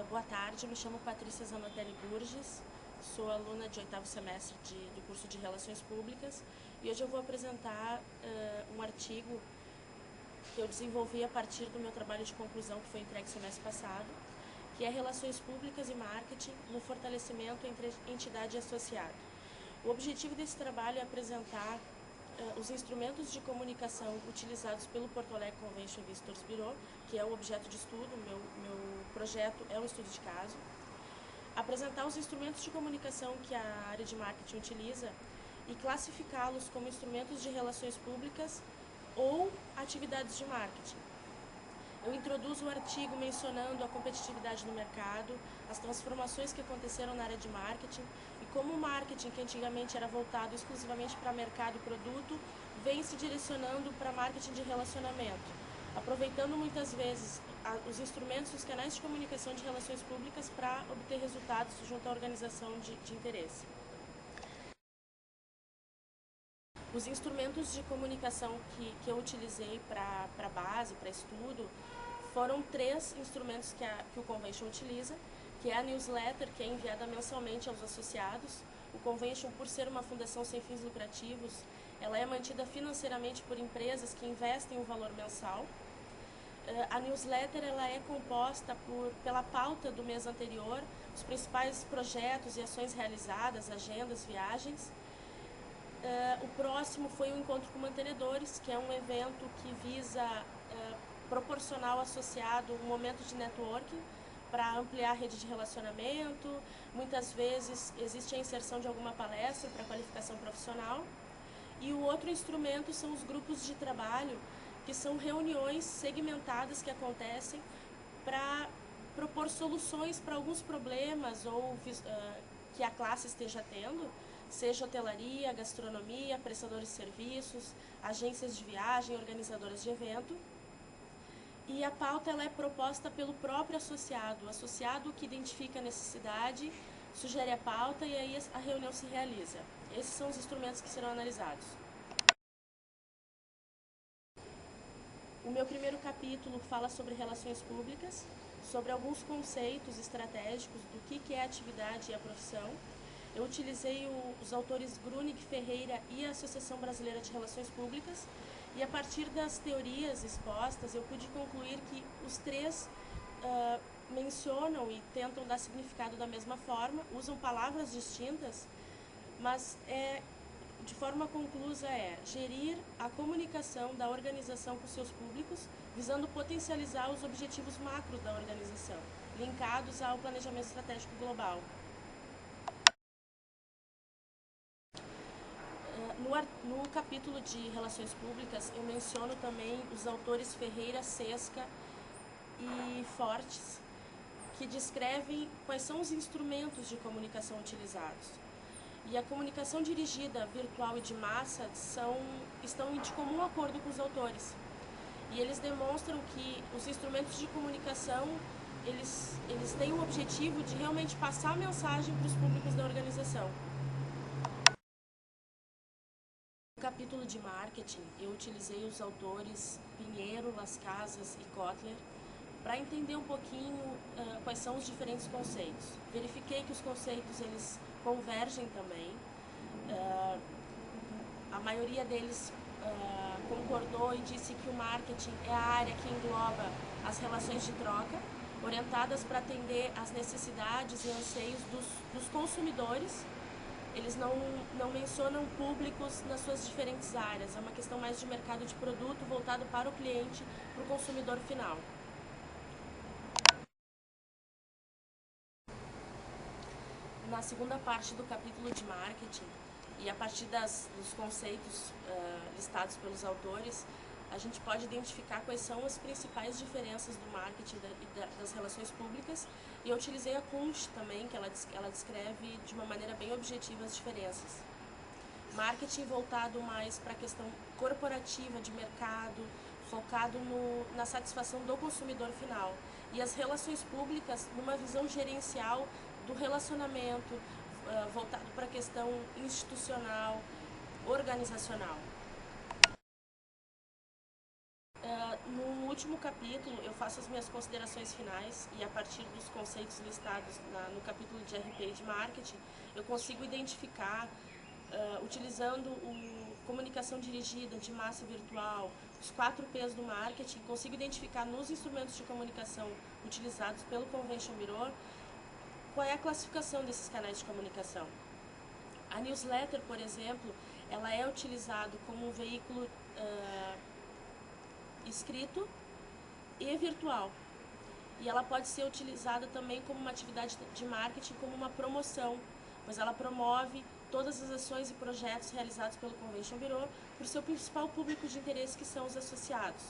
Boa tarde, me chamo Patrícia Zanotelli Burges, sou aluna de 8º semestre do curso de Relações Públicas e hoje eu vou apresentar um artigo que eu desenvolvi a partir do meu trabalho de conclusão que foi entregue semestre passado, que é Relações Públicas e Marketing no fortalecimento entre entidade e associado. O objetivo desse trabalho é apresentar os instrumentos de comunicação utilizados pelo Porto Alegre Convention Visitors Bureau, que é o objeto de estudo, meu projeto é um estudo de caso, apresentar os instrumentos de comunicação que a área de marketing utiliza e classificá-los como instrumentos de relações públicas ou atividades de marketing. Eu introduzo o artigo mencionando a competitividade no mercado, as transformações que aconteceram na área de marketing e como o marketing, que antigamente era voltado exclusivamente para mercado e produto, vem se direcionando para marketing de relacionamento, aproveitando muitas vezes os instrumentos e os canais de comunicação de relações públicas para obter resultados junto à organização de interesse. Os instrumentos de comunicação que eu utilizei para base, para estudo, foram 3 instrumentos que o Convention utiliza, que é a newsletter, que é enviada mensalmente aos associados. O Convention, por ser uma fundação sem fins lucrativos, ela é mantida financeiramente por empresas que investem um valor mensal. A newsletter ela é composta pela pauta do mês anterior, os principais projetos e ações realizadas, agendas, viagens. O próximo foi o Encontro com Mantenedores, que é um evento que visa proporcionar ao associado um momento de networking para ampliar a rede de relacionamento. Muitas vezes existe a inserção de alguma palestra para qualificação profissional. E o outro instrumento são os grupos de trabalho, que são reuniões segmentadas que acontecem para propor soluções para alguns problemas ou que a classe esteja tendo, seja hotelaria, gastronomia, prestadores de serviços, agências de viagem, organizadoras de evento. E a pauta ela é proposta pelo próprio associado, o associado que identifica a necessidade, sugere a pauta e aí a reunião se realiza. Esses são os instrumentos que serão analisados. O meu primeiro capítulo fala sobre relações públicas, sobre alguns conceitos estratégicos do que é a atividade e a profissão. Eu utilizei os autores Grunig, Ferreira e a Associação Brasileira de Relações Públicas e a partir das teorias expostas eu pude concluir que os 3 mencionam e tentam dar significado da mesma forma, usam palavras distintas, mas de forma conclusa gerir a comunicação da organização com seus públicos, visando potencializar os objetivos macros da organização, linkados ao planejamento estratégico global. No capítulo de Relações Públicas, eu menciono também os autores Ferreira, Sesca e Fortes, que descrevem quais são os instrumentos de comunicação utilizados. E a comunicação dirigida, virtual e de massa estão de comum acordo com os autores. E eles demonstram que os instrumentos de comunicação, eles têm o objetivo de realmente passar a mensagem para os públicos da organização. No capítulo de marketing, eu utilizei os autores Pinheiro, Las Casas e Kotler para entender um pouquinho quais são os diferentes conceitos. Verifiquei que os conceitos eles convergem também. A maioria deles concordou e disse que o marketing é a área que engloba as relações de troca, orientadas para atender às necessidades e anseios dos consumidores. Eles não mencionam públicos nas suas diferentes áreas, é uma questão mais de mercado de produto voltado para o cliente, para o consumidor final. Na segunda parte do capítulo de marketing, e a partir dos conceitos listados pelos autores, a gente pode identificar quais são as principais diferenças do marketing e das relações públicas. E eu utilizei a Kunsch também, que ela descreve de uma maneira bem objetiva as diferenças. Marketing voltado mais para a questão corporativa, de mercado, focado na satisfação do consumidor final. E as relações públicas numa visão gerencial do relacionamento, voltado para a questão institucional, organizacional. No último capítulo, eu faço as minhas considerações finais e, a partir dos conceitos listados no capítulo de RP e de marketing, eu consigo identificar, utilizando comunicação dirigida, de massa virtual, os 4 P's do marketing, consigo identificar nos instrumentos de comunicação utilizados pelo Convention Bureau qual é a classificação desses canais de comunicação. A newsletter, por exemplo, ela é utilizada como um veículo escrito e virtual. E ela pode ser utilizada também como uma atividade de marketing, como uma promoção, pois ela promove todas as ações e projetos realizados pelo Convention Bureau para o seu principal público de interesse, que são os associados.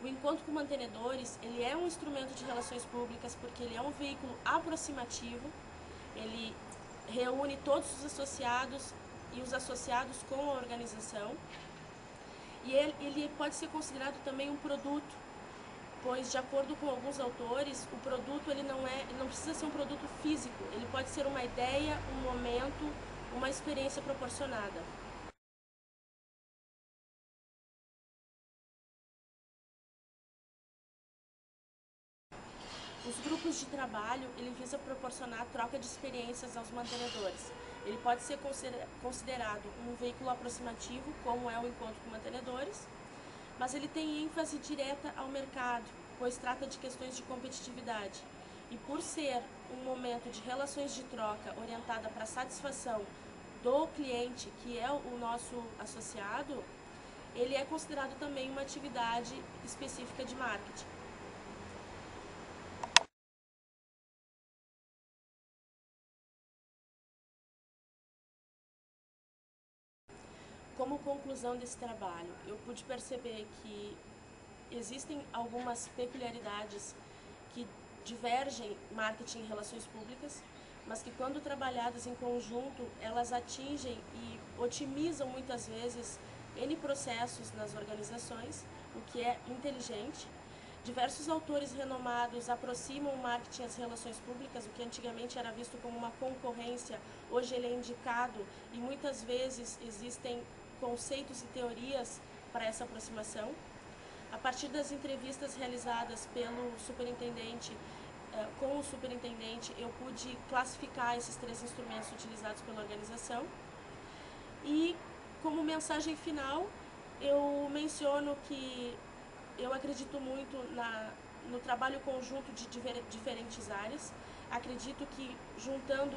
O encontro com mantenedores, ele é um instrumento de relações públicas porque ele é um veículo aproximativo, ele reúne todos os associados e os associados com a organização, e ele pode ser considerado também um produto, pois, de acordo com alguns autores, o produto ele não precisa ser um produto físico, ele pode ser uma ideia, um momento, uma experiência proporcionada. Os grupos de trabalho, ele visa proporcionar troca de experiências aos mantenedores. Ele pode ser considerado um veículo aproximativo, como é o encontro com mantenedores, mas ele tem ênfase direta ao mercado, pois trata de questões de competitividade. E por ser um momento de relações de troca orientada para a satisfação do cliente, que é o nosso associado, ele é considerado também uma atividade específica de marketing. Como conclusão desse trabalho, eu pude perceber que existem algumas peculiaridades que divergem marketing e relações públicas, mas que, quando trabalhadas em conjunto, elas atingem e otimizam muitas vezes N processos nas organizações, o que é inteligente. Diversos autores renomados aproximam o marketing às relações públicas, o que antigamente era visto como uma concorrência, hoje ele é indicado, e muitas vezes existem conceitos e teorias para essa aproximação. A partir das entrevistas realizadas pelo superintendente, com o superintendente, eu pude classificar esses 3 instrumentos utilizados pela organização. E, como mensagem final, eu menciono que eu acredito muito no trabalho conjunto de diferentes áreas. Acredito que, juntando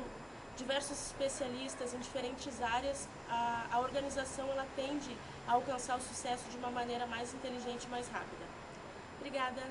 diversos especialistas em diferentes áreas, a organização ela tende a alcançar o sucesso de uma maneira mais inteligente e mais rápida. Obrigada!